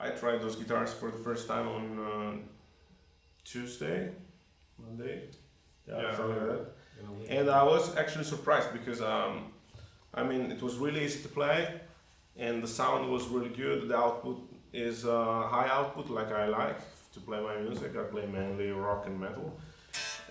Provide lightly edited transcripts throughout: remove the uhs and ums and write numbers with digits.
I tried those guitars for the first time on Monday, something like that. And I was actually surprised because I mean it was really easy to play, and the sound was really good. The output is high output, like I like to play my music. I play mainly rock and metal,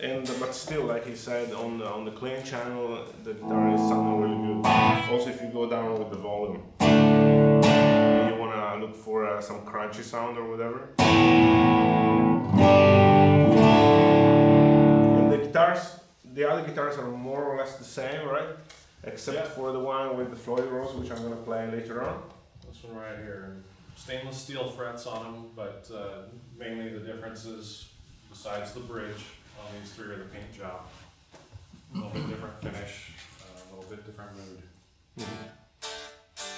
and but still, like he said, on the clean channel, the guitar is sounding really good. Also, if you go down with the volume, and you wanna look for some crunchy sound or whatever. And the guitars, the other guitars are more or less the same, right? Except for the one with the floaty rolls, which I'm gonna play later on. This one right here. Stainless steel frets on them, but mainly the differences, besides the bridge on these three, are the paint job. A little bit different finish, a little bit different mood.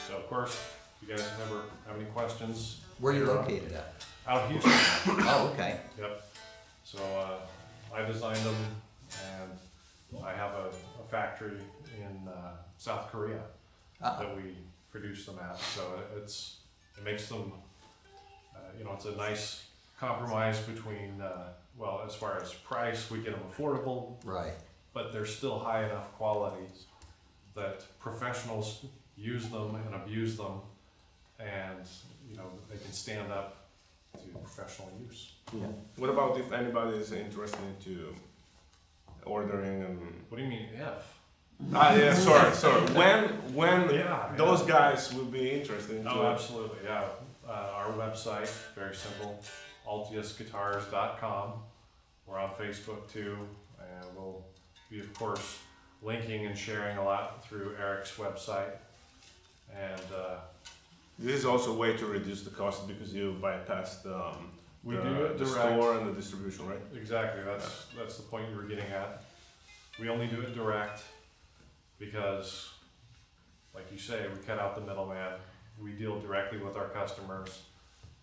So of course, if you guys ever have any questions. Where are you located at? Out of Houston. Oh, okay. Yep. So I designed them, and I have a factory in South Korea that we produce them at. So it makes them, you know, it's a nice compromise between, well, as far as price, we get them affordable, Right. but they're still high enough quality that professionals use them and abuse them, and you know they can stand up to professional use. Yeah. What about if anybody is interested into ordering and? What do you mean if? Yeah, sorry. When those yeah. guys will be interested in? Oh, absolutely, yeah. Our website, very simple, altiusguitars.com. We're on Facebook too, and we'll be, of course, linking and sharing a lot through Eric's website. And this is also a way to reduce the cost because you bypass the store and the distribution, right? Exactly, that's the point you were getting at. We only do it direct because, like you say, we cut out the middleman. We deal directly with our customers.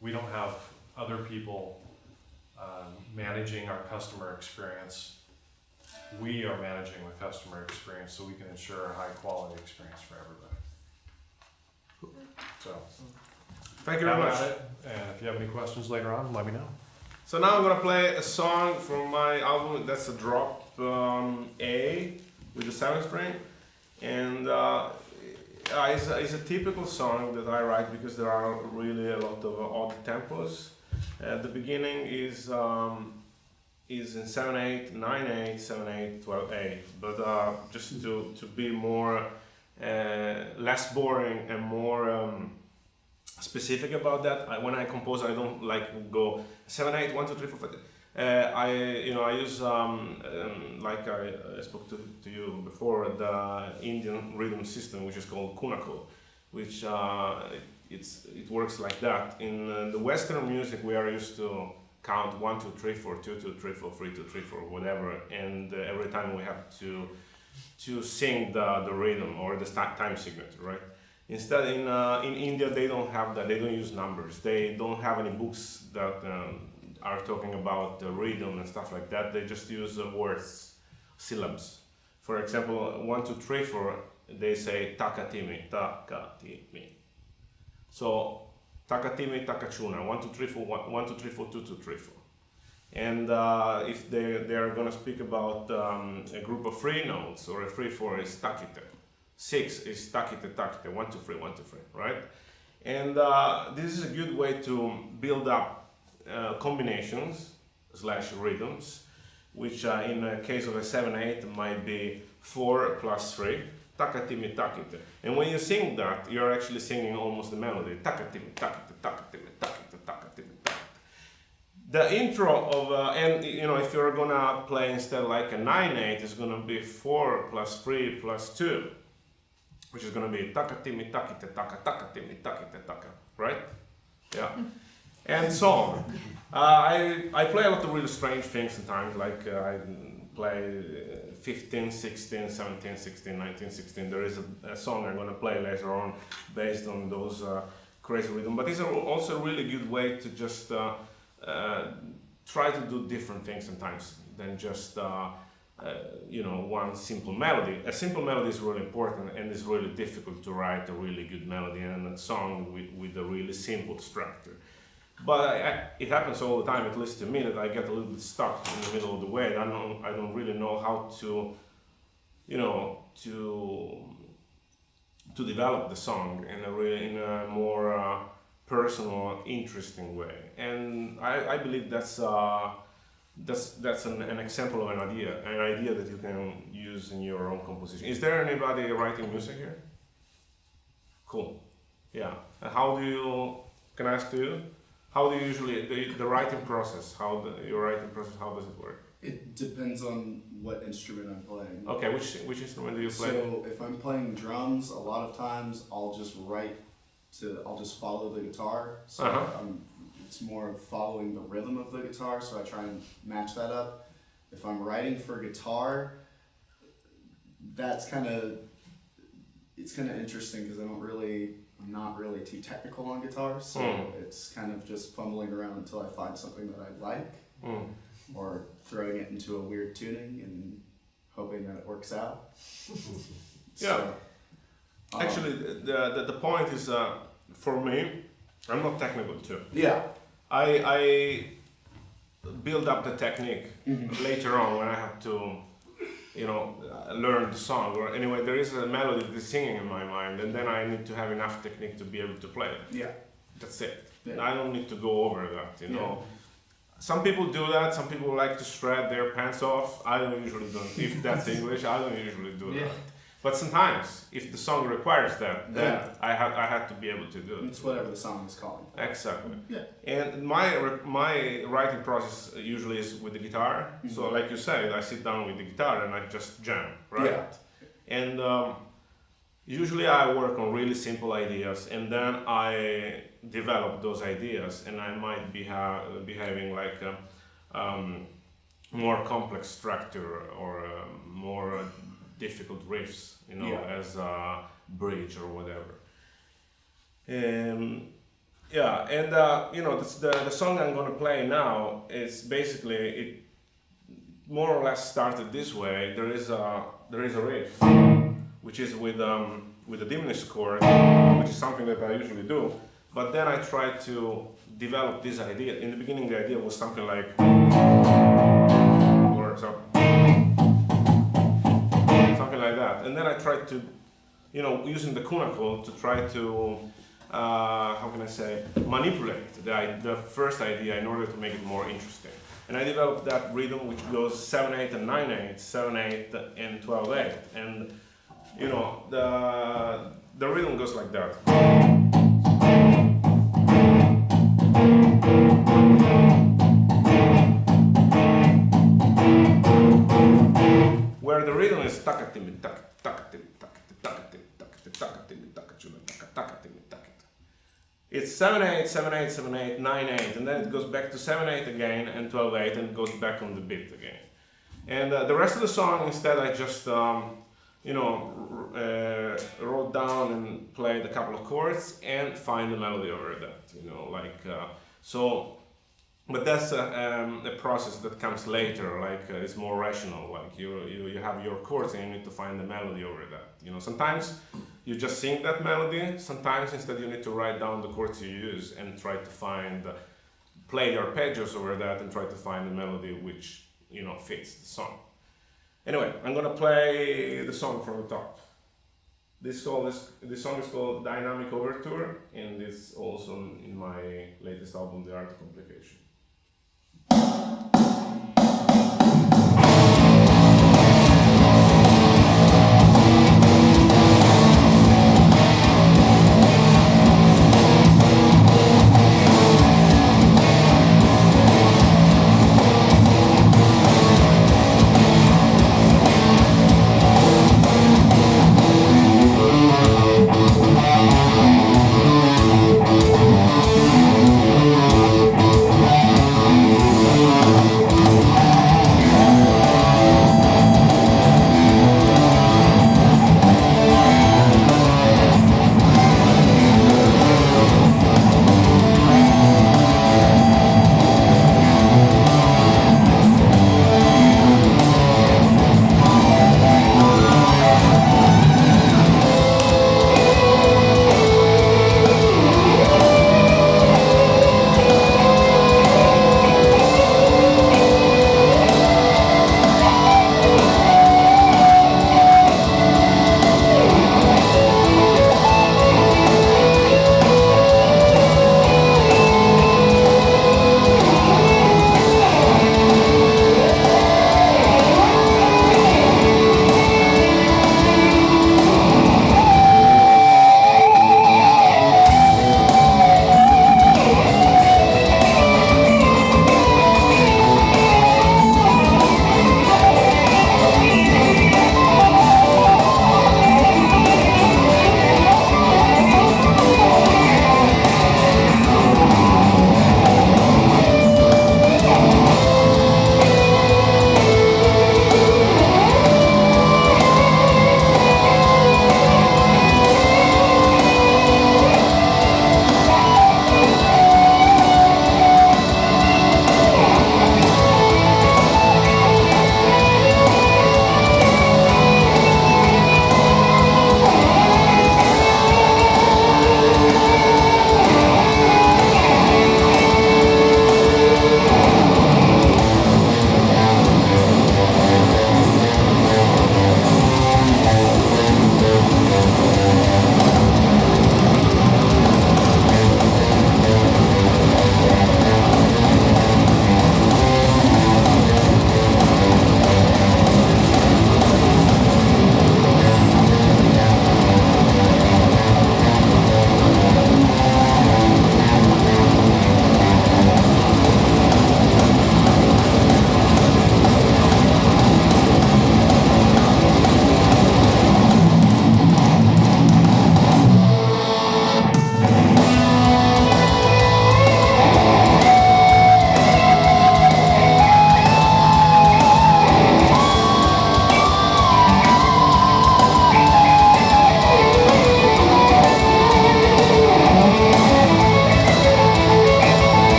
We don't have other people managing our customer experience. We are managing the customer experience so we can ensure a high quality experience for everybody. So, thank you very much. And if you have any questions later on, let me know. So now I'm gonna play a song from my album. That's a drop A with the 7-string, and it's a typical song that I write because there are really a lot of odd tempos. The beginning is in 7/8, 9/8, 7/8, 12/8, but just to be more less boring and more specific about that. When I compose, I don't like go 7/8, 1 2 3 4 5. I use like I spoke to you before, the Indian rhythm system, which is called kunako, which it works like that. In the Western music, we are used to count 1 2 3 4 2 2 3 4 3 2 3 4 whatever, and every time we have to sing the rhythm or the time signature, right? Instead, in India, they don't have that. They don't use numbers. They don't have any books that are talking about the rhythm and stuff like that. They just use words, syllabs. For example, 1 2 3 4, they say takatimi, takatimi. So takatimi, takachuna, 1 2 3 4, 1 2 3 4, 2 2 3 4. And if they are gonna speak about a group of 3 notes or a 3/4 is takite, 6 is takite takite, 1 2 3 1 2 3, right? And this is a good way to build up combinations / rhythms, which in the case of a 7/8 might be 4 plus 3, takatimi takite. And when you sing that, you're actually singing almost the melody, takatimi takite takatimi takite takatimi takite. The intro of and you know, if you're gonna play instead like a 9/8, it's gonna be 4 plus 3 plus 2, which is gonna be takatimi takite taka takatimi takite taka, right? Yeah. And so on. I play a lot of really strange things sometimes, like I play 15, 16, 17, 16, 19, 16. There is a song I'm gonna play later on based on those crazy rhythm. But it's also a really good way to just try to do different things sometimes than just one simple melody. A simple melody is really important, and it's really difficult to write a really good melody and a song with a really simple structure. But it happens all the time, at least to me, that I get a little bit stuck in the middle of the way. I don't really know how to, you know, to develop the song in a more personal, interesting way. And I believe that's an example of an idea that you can use in your own composition. Is there anybody writing music here? Cool. Yeah. And how do you? Can I ask you? How do you usually the writing process? Your writing process? How does it work? It depends on what instrument I'm playing. Okay. Which instrument do you play? So if I'm playing drums, a lot of times I'll just follow the guitar. So it's more of following the rhythm of the guitar. So I try and match that up. If I'm writing for guitar, it's kind of interesting because I'm not really too technical on guitar. So it's kind of just fumbling around until I find something that I like, or throwing it into a weird tuning and hoping that it works out. Yeah. Actually, the point is, for me, I'm not technical too. Yeah. I build up the technique later on when I have to, you know, learn the song. Or anyway, there is a melody that is singing in my mind, and then I need to have enough technique to be able to play it. Yeah. That's it. Yeah. I don't need to go over that, you know. Some people do that. Some people like to shred their pants off. I don't usually do. If that's English, I don't usually do that. But sometimes, if the song requires that, then I have to be able to do it. It's whatever the song is calling. Exactly. Yeah. And my writing process usually is with the guitar. So, like you said, I sit down with the guitar and I just jam, right? Yeah. And usually I work on really simple ideas, and then I develop those ideas, and I might be having like a more complex structure or more difficult riffs, you know, as a bridge or whatever. You know, the song I'm gonna play now is basically, it more or less started this way. There is a riff, which is with a diminished chord, which is something that I usually do. But then I tried to develop this idea. In the beginning, the idea was something like, or so. Something like that, and then I tried to, you know, using the kunakol to try to, how can I say, manipulate the first idea in order to make it more interesting. And I developed that rhythm which goes 7/8 and 9/8, 7/8 and 12/8, and you know the rhythm goes like that. Where the rhythm is takatim tak takatim takatim takatim takatim takatim takatim takatim takatim. It's 7/8, 7/8, 7/8, 9/8, and then it goes back to 7/8 again and 12/8, and it goes back on the beat again. And the rest of the song, instead, I just you know, wrote down and played a couple of chords and find the melody over that. You know, like so. But that's a process that comes later, like it's more rational, like you have your chords and you need to find the melody over that. You know, sometimes you just sing that melody, sometimes instead you need to write down the chords you use and try to play the arpeggios over that and try to find the melody which, you know, fits the song. Anyway, I'm gonna play the song from the top. This song is called Dynamic Overture, and it's also in my latest album, The Art of Complication.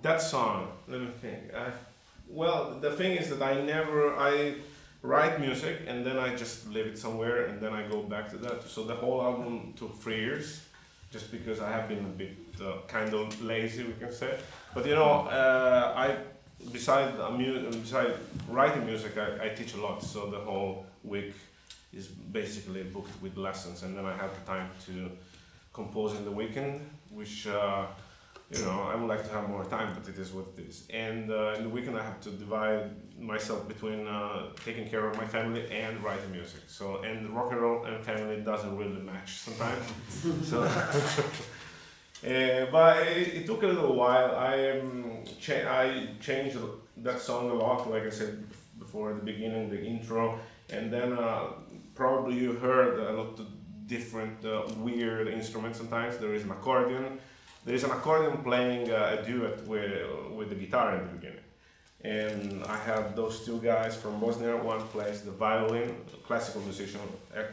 That song, let me think. Well, the thing is that I write music and then I just leave it somewhere and then I go back to that. So the whole album took 3 years, just because I have been a bit kind of lazy, we can say. But you know, beside writing music, I teach a lot. So the whole week is basically booked with lessons, and then I have the time to compose in the weekend, which you know, I would like to have more time, but it is what it is. And in the weekend I have to divide myself between taking care of my family and writing music. So, and rock and roll and family doesn't really match sometimes. So, but it took a little while. I changed that song a lot, like I said before at the beginning, the intro, and then probably you heard a lot of different weird instruments sometimes. There is an accordion. There is an accordion playing a duet with the guitar in the beginning. And I have those two guys from Bosnia. One plays the violin, classical musician,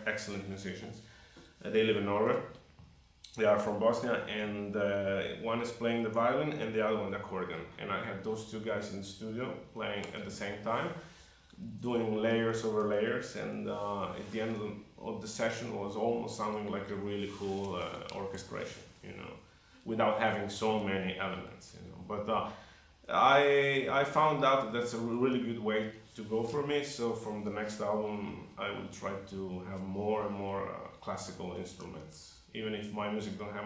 excellent musicians. They live in Norway. They are from Bosnia, and one is playing the violin and the other one the accordion. And I had those two guys in the studio playing at the same time, doing layers over layers, and at the end of the session was almost sounding like a really cool orchestration, you know, without having so many elements, you know. But I found out that that's a really good way to go for me. So from the next album, I will try to have more and more classical instruments, even if my music don't have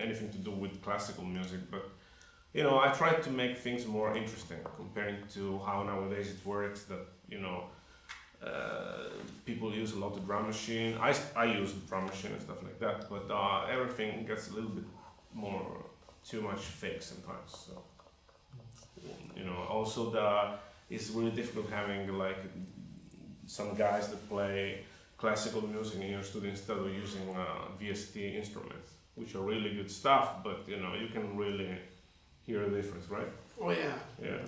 anything to do with classical music. But you know, I try to make things more interesting comparing to how nowadays it works. That you know, people use a lot of drum machine. I use the drum machine and stuff like that. But everything gets a little bit more too much fake sometimes. So you know, also it's really difficult having like some guys that play classical music in your studio instead of using VST instruments, which are really good stuff. But you know, you can really hear the difference, right? Oh yeah. Yeah.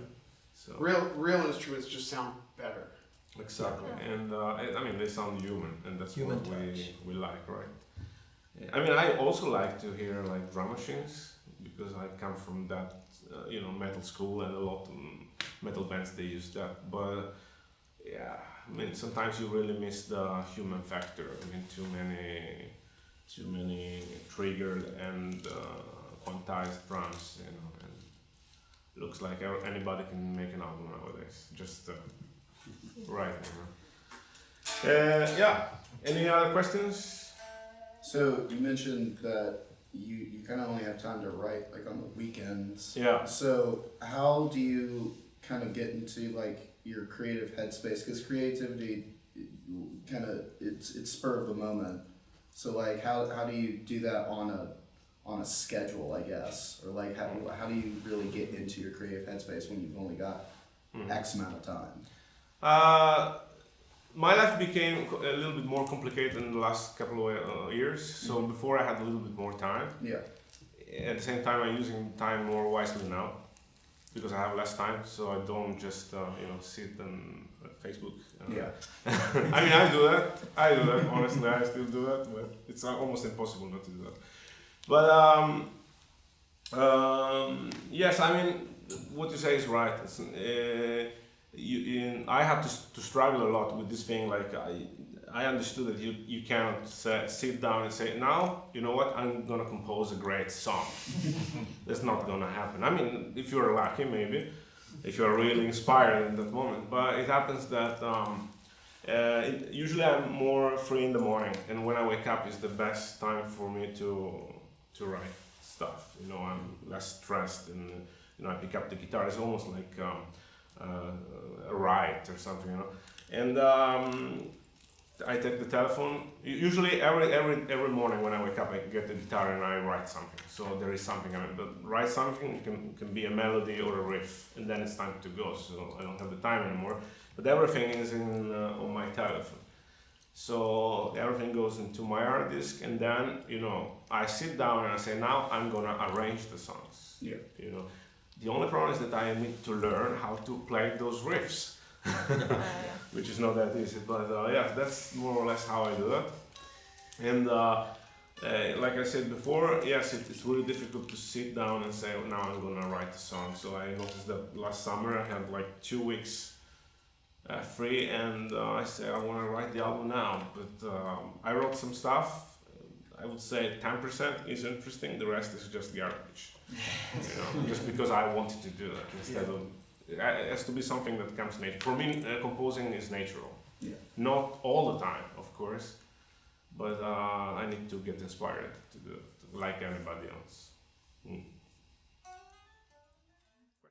So Real instruments just sound better. exactly, and I mean they sound human, and that's Human what touch. we like, right? I mean, I also like to hear like drum machines because I come from that you know, metal school, and a lot of metal bands they use that. But yeah, I mean sometimes you really miss the human factor. I mean too many triggered and quantized drums, you know, and looks like anybody can make an album nowadays. Just right, you know. Yeah. Any other questions? So you mentioned that you kind of only have time to write like on the weekends. Yeah. So how do you kind of get into like your creative headspace? Because creativity, kind of it's spur of the moment. So like how do you do that on a schedule, I guess, or like how do you really get into your creative headspace when you've only got X amount of time? My life became a little bit more complicated in the last couple of years. So before I had a little bit more time. Yeah. At the same time, I'm using time more wisely now because I have less time. So I don't just you know, sit on Facebook. Yeah. I mean, I do that. Honestly, I still do that, but it's almost impossible not to do that. But yes, I mean, what you say is right. I had to struggle a lot with this thing. Like I understood that you cannot sit down and say, now, you know what, I'm gonna compose a great song. That's not gonna happen. I mean, if you're lucky, maybe, if you're really inspired in that moment. But it happens that usually I'm more free in the morning, and when I wake up is the best time for me to write stuff. You know, I'm less stressed, and you know, I pick up the guitar. It's almost like a ride or something, you know. And I take the telephone. Usually every morning when I wake up, I get the guitar and I write something. So there is something. I mean, but write something can be a melody or a riff, and then it's time to go. So I don't have the time anymore. But everything is on my telephone. So everything goes into my hard disk, and then you know, I sit down and I say, now I'm gonna arrange the songs. Yeah. You know, the only problem is that I need to learn how to play those riffs, which is not that easy. But yeah, that's more or less how I do that. And Like I said before, yes, it's really difficult to sit down and say, oh, now I'm gonna write a song. So I noticed that last summer I had like 2 weeks free, and I said I want to write the album now. But I wrote some stuff. I would say 10% is interesting. The rest is just garbage. Just because I wanted to do it instead of. It has to be something that comes natural. For me, composing is natural. Yeah. Not all the time, of course, but I need to get inspired to do it, like anybody else.